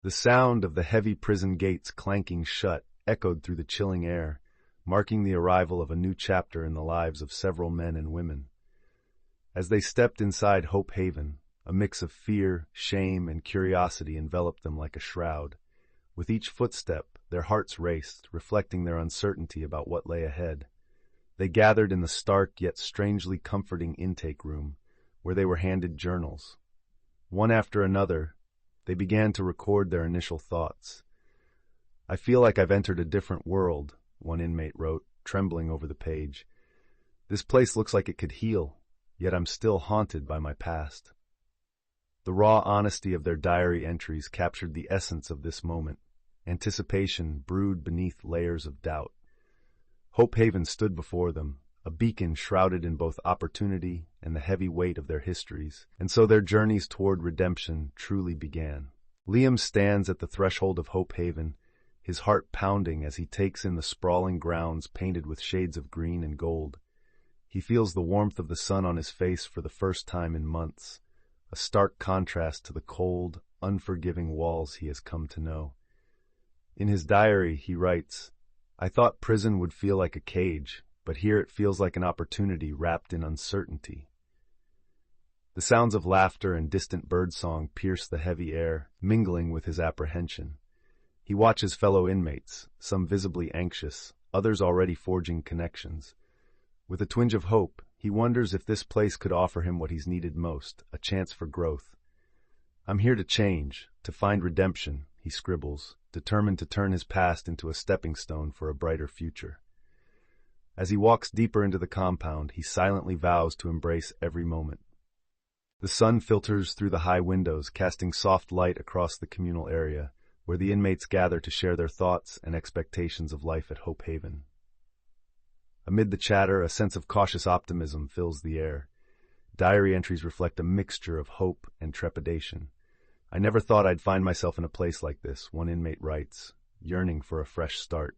The sound of the heavy prison gates clanking shut echoed through the chilling air, marking the arrival of a new chapter in the lives of several men and women. As they stepped inside Hope Haven, a mix of fear, shame, and curiosity enveloped them like a shroud. With each footstep, their hearts raced, reflecting their uncertainty about what lay ahead. They gathered in the stark yet strangely comforting intake room, where they were handed journals. One after another, they began to record their initial thoughts. "I feel like I've entered a different world," one inmate wrote, trembling over the page. "This place looks like it could heal, yet I'm still haunted by my past." The raw honesty of their diary entries captured the essence of this moment. Anticipation brewed beneath layers of doubt. Hope Haven stood before them, a beacon shrouded in both opportunity and the heavy weight of their histories, and so their journeys toward redemption truly began. Liam stands at the threshold of Hope Haven, his heart pounding as he takes in the sprawling grounds painted with shades of green and gold. He feels the warmth of the sun on his face for the first time in months, a stark contrast to the cold, unforgiving walls he has come to know. In his diary, he writes, "I thought prison would feel like a cage, but here it feels like an opportunity wrapped in uncertainty." The sounds of laughter and distant birdsong pierce the heavy air, mingling with his apprehension. He watches fellow inmates, some visibly anxious, others already forging connections. With a twinge of hope, he wonders if this place could offer him what he's needed most, a chance for growth. "I'm here to change, to find redemption," he scribbles, determined to turn his past into a stepping stone for a brighter future. As he walks deeper into the compound, he silently vows to embrace every moment. The sun filters through the high windows, casting soft light across the communal area, where the inmates gather to share their thoughts and expectations of life at Hope Haven. Amid the chatter, a sense of cautious optimism fills the air. Diary entries reflect a mixture of hope and trepidation. "I never thought I'd find myself in a place like this," one inmate writes, yearning for a fresh start.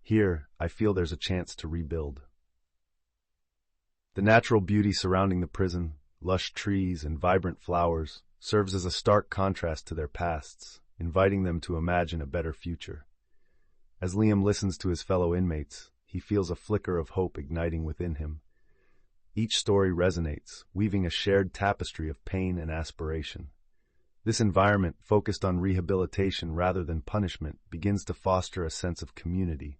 "Here, I feel there's a chance to rebuild." The natural beauty surrounding the prison, lush trees and vibrant flowers, serves as a stark contrast to their pasts, inviting them to imagine a better future. As Liam listens to his fellow inmates, he feels a flicker of hope igniting within him. Each story resonates, weaving a shared tapestry of pain and aspiration. This environment, focused on rehabilitation rather than punishment, begins to foster a sense of community,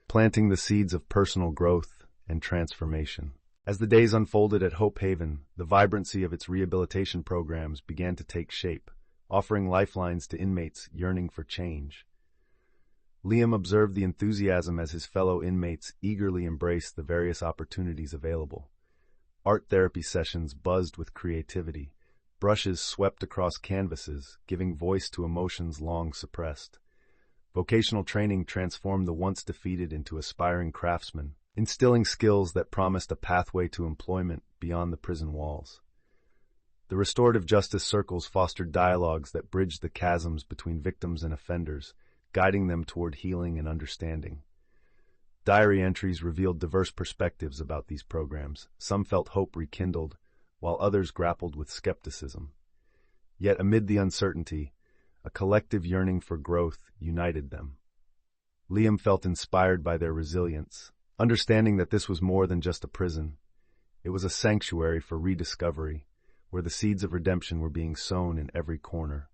planting the seeds of personal growth and transformation. As the days unfolded at Hope Haven, the vibrancy of its rehabilitation programs began to take shape, offering lifelines to inmates yearning for change. Liam observed the enthusiasm as his fellow inmates eagerly embraced the various opportunities available. Art therapy sessions buzzed with creativity. Brushes swept across canvases, giving voice to emotions long suppressed. Vocational training transformed the once defeated into aspiring craftsmen, instilling skills that promised a pathway to employment beyond the prison walls. The restorative justice circles fostered dialogues that bridged the chasms between victims and offenders, guiding them toward healing and understanding. Diary entries revealed diverse perspectives about these programs. Some felt hope rekindled, while others grappled with skepticism. Yet amid the uncertainty, a collective yearning for growth united them. Liam felt inspired by their resilience, understanding that this was more than just a prison. It was a sanctuary for rediscovery, where the seeds of redemption were being sown in every corner.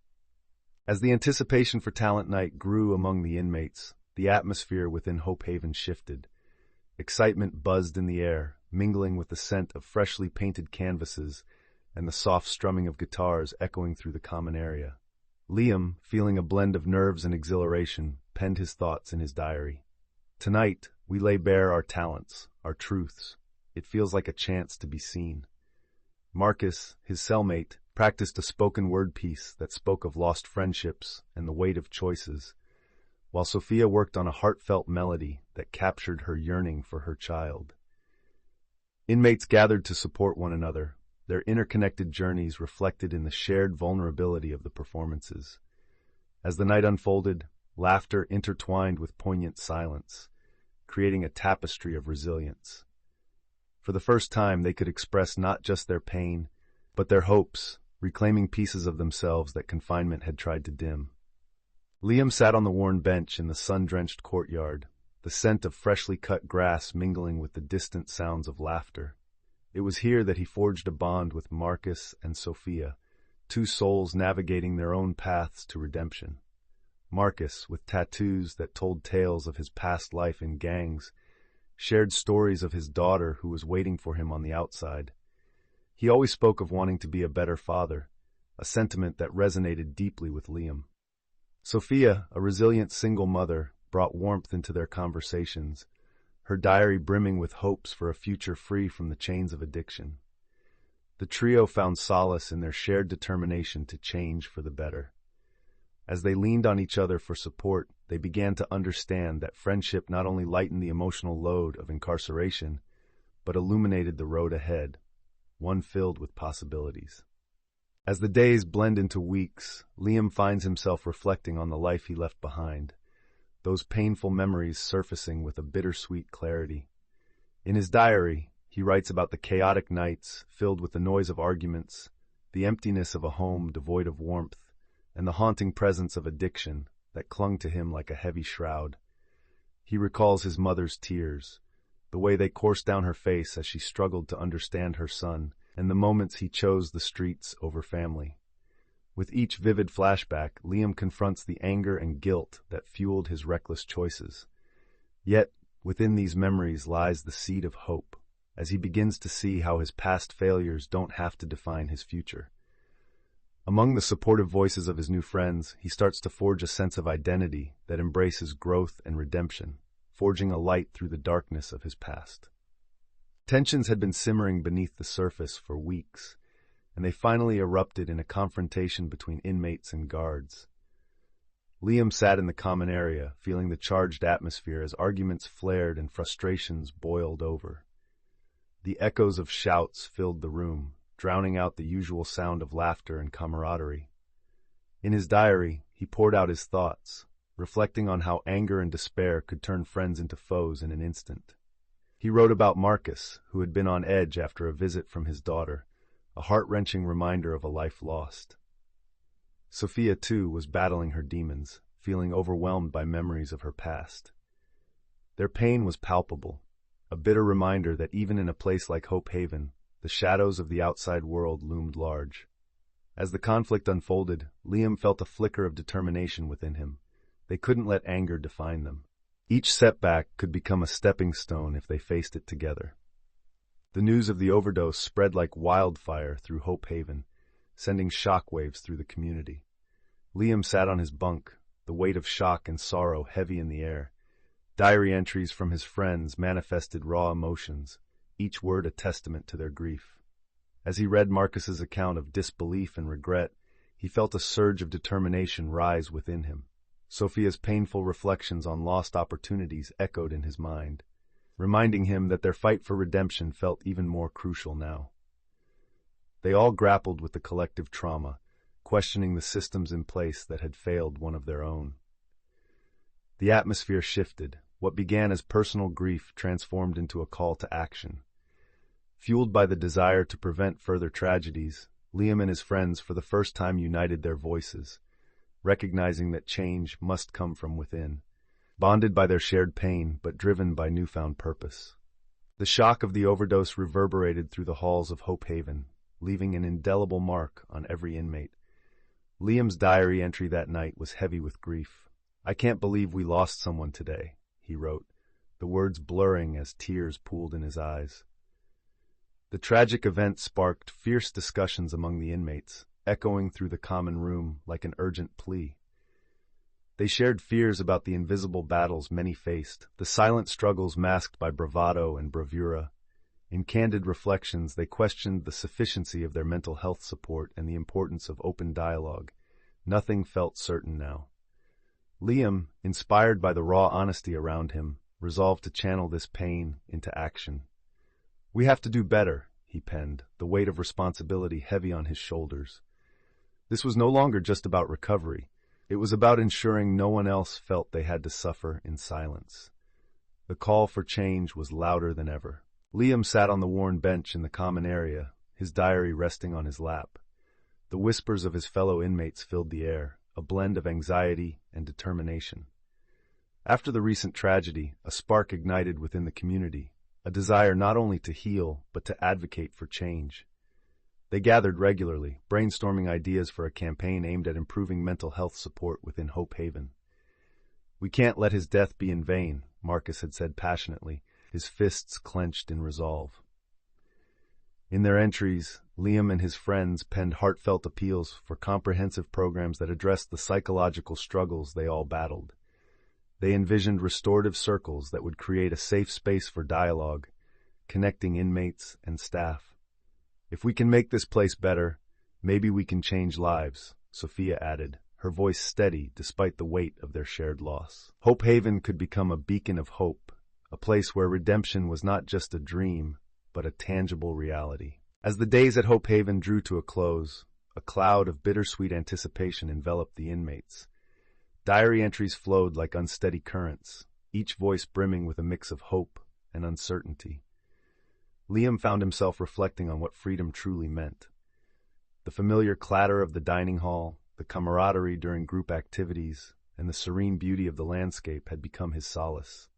As the anticipation for Talent Night grew among the inmates, the atmosphere within Hope Haven shifted. Excitement buzzed in the air, mingling with the scent of freshly painted canvases and the soft strumming of guitars echoing through the common area. Liam, feeling a blend of nerves and exhilaration, penned his thoughts in his diary. "Tonight, we lay bare our talents, our truths. It feels like a chance to be seen." Marcus, his cellmate, practiced a spoken word piece that spoke of lost friendships and the weight of choices, while Sophia worked on a heartfelt melody that captured her yearning for her child. Inmates gathered to support one another, their interconnected journeys reflected in the shared vulnerability of the performances. As the night unfolded, laughter intertwined with poignant silence, creating a tapestry of resilience. For the first time, they could express not just their pain, but their hopes, reclaiming pieces of themselves that confinement had tried to dim. Liam sat on the worn bench in the sun-drenched courtyard, the scent of freshly cut grass mingling with the distant sounds of laughter. It was here that he forged a bond with Marcus and Sophia, two souls navigating their own paths to redemption. Marcus, with tattoos that told tales of his past life in gangs, shared stories of his daughter who was waiting for him on the outside. He always spoke of wanting to be a better father, a sentiment that resonated deeply with Liam. Sophia, a resilient single mother, brought warmth into their conversations, her diary brimming with hopes for a future free from the chains of addiction. The trio found solace in their shared determination to change for the better. As they leaned on each other for support, they began to understand that friendship not only lightened the emotional load of incarceration, but illuminated the road ahead, one filled with possibilities. As the days blend into weeks, Liam finds himself reflecting on the life he left behind, those painful memories surfacing with a bittersweet clarity. In his diary, he writes about the chaotic nights filled with the noise of arguments, the emptiness of a home devoid of warmth, and the haunting presence of addiction that clung to him like a heavy shroud. He recalls his mother's tears, the way they coursed down her face as she struggled to understand her son, and the moments he chose the streets over family. With each vivid flashback, Liam confronts the anger and guilt that fueled his reckless choices. Yet, within these memories lies the seed of hope, as he begins to see how his past failures don't have to define his future. Among the supportive voices of his new friends, he starts to forge a sense of identity that embraces growth and redemption, forging a light through the darkness of his past. Tensions had been simmering beneath the surface for weeks, and they finally erupted in a confrontation between inmates and guards. Liam sat in the common area, feeling the charged atmosphere as arguments flared and frustrations boiled over. The echoes of shouts filled the room, drowning out the usual sound of laughter and camaraderie. In his diary, he poured out his thoughts, reflecting on how anger and despair could turn friends into foes in an instant. He wrote about Marcus, who had been on edge after a visit from his daughter, a heart-wrenching reminder of a life lost. Sophia, too, was battling her demons, feeling overwhelmed by memories of her past. Their pain was palpable, a bitter reminder that even in a place like Hope Haven, the shadows of the outside world loomed large. As the conflict unfolded, Liam felt a flicker of determination within him. They couldn't let anger define them. Each setback could become a stepping stone if they faced it together. The news of the overdose spread like wildfire through Hope Haven, sending shockwaves through the community. Liam sat on his bunk, the weight of shock and sorrow heavy in the air. Diary entries from his friends manifested raw emotions, each word a testament to their grief. As he read Marcus's account of disbelief and regret, he felt a surge of determination rise within him. Sophia's painful reflections on lost opportunities echoed in his mind, reminding him that their fight for redemption felt even more crucial now. They all grappled with the collective trauma, questioning the systems in place that had failed one of their own. The atmosphere shifted. What began as personal grief transformed into a call to action. Fueled by the desire to prevent further tragedies, Liam and his friends for the first time united their voices, recognizing that change must come from within, bonded by their shared pain but driven by newfound purpose. The shock of the overdose reverberated through the halls of Hope Haven, leaving an indelible mark on every inmate. Liam's diary entry that night was heavy with grief. "I can't believe we lost someone today," he wrote, the words blurring as tears pooled in his eyes. The tragic event sparked fierce discussions among the inmates, echoing through the common room like an urgent plea. They shared fears about the invisible battles many faced, the silent struggles masked by bravado and bravura. In candid reflections, they questioned the sufficiency of their mental health support and the importance of open dialogue. Nothing felt certain now. Liam, inspired by the raw honesty around him, resolved to channel this pain into action. "We have to do better," he penned, the weight of responsibility heavy on his shoulders. This was no longer just about recovery. It was about ensuring no one else felt they had to suffer in silence. The call for change was louder than ever. Liam sat on the worn bench in the common area, his diary resting on his lap. The whispers of his fellow inmates filled the air, a blend of anxiety and determination. After the recent tragedy, a spark ignited within the community, a desire not only to heal, but to advocate for change. They gathered regularly, brainstorming ideas for a campaign aimed at improving mental health support within Hope Haven. "We can't let his death be in vain," Marcus had said passionately, his fists clenched in resolve. In their entries, Liam and his friends penned heartfelt appeals for comprehensive programs that addressed the psychological struggles they all battled. They envisioned restorative circles that would create a safe space for dialogue, connecting inmates and staff. "If we can make this place better, maybe we can change lives," Sophia added, her voice steady despite the weight of their shared loss. Hope Haven could become a beacon of hope, a place where redemption was not just a dream, but a tangible reality. As the days at Hope Haven drew to a close, a cloud of bittersweet anticipation enveloped the inmates. Diary entries flowed like unsteady currents, each voice brimming with a mix of hope and uncertainty. Liam found himself reflecting on what freedom truly meant. The familiar clatter of the dining hall, the camaraderie during group activities, and the serene beauty of the landscape had become his solace.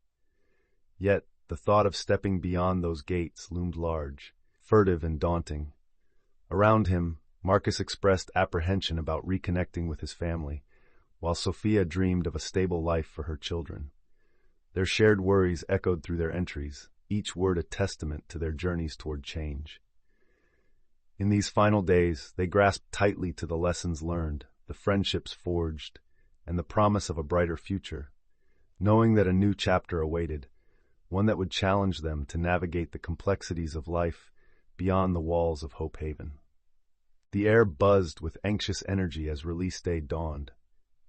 Yet, the thought of stepping beyond those gates loomed large, furtive and daunting. Around him, Marcus expressed apprehension about reconnecting with his family, while Sophia dreamed of a stable life for her children. Their shared worries echoed through their entries, each word a testament to their journeys toward change. In these final days, they grasped tightly to the lessons learned, the friendships forged, and the promise of a brighter future, knowing that a new chapter awaited, one that would challenge them to navigate the complexities of life beyond the walls of Hope Haven. The air buzzed with anxious energy as release day dawned.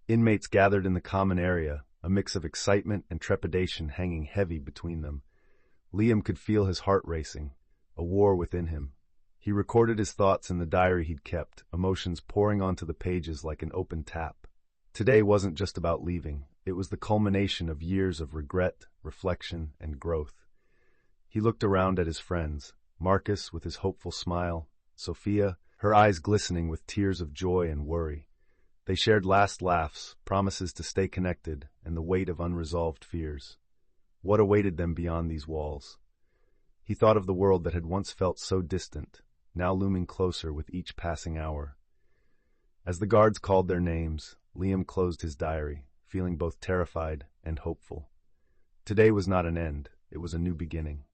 Inmates gathered in the common area, a mix of excitement and trepidation hanging heavy between them. Liam could feel his heart racing, a war within him. He recorded his thoughts in the diary he'd kept, emotions pouring onto the pages like an open tap. Today wasn't just about leaving. It was the culmination of years of regret, reflection, and growth. He looked around at his friends, Marcus with his hopeful smile, Sophia, her eyes glistening with tears of joy and worry. They shared last laughs, promises to stay connected, and the weight of unresolved fears. What awaited them beyond these walls? He thought of the world that had once felt so distant, now looming closer with each passing hour. As the guards called their names, Liam closed his diary, feeling both terrified and hopeful. Today was not an end, it was a new beginning.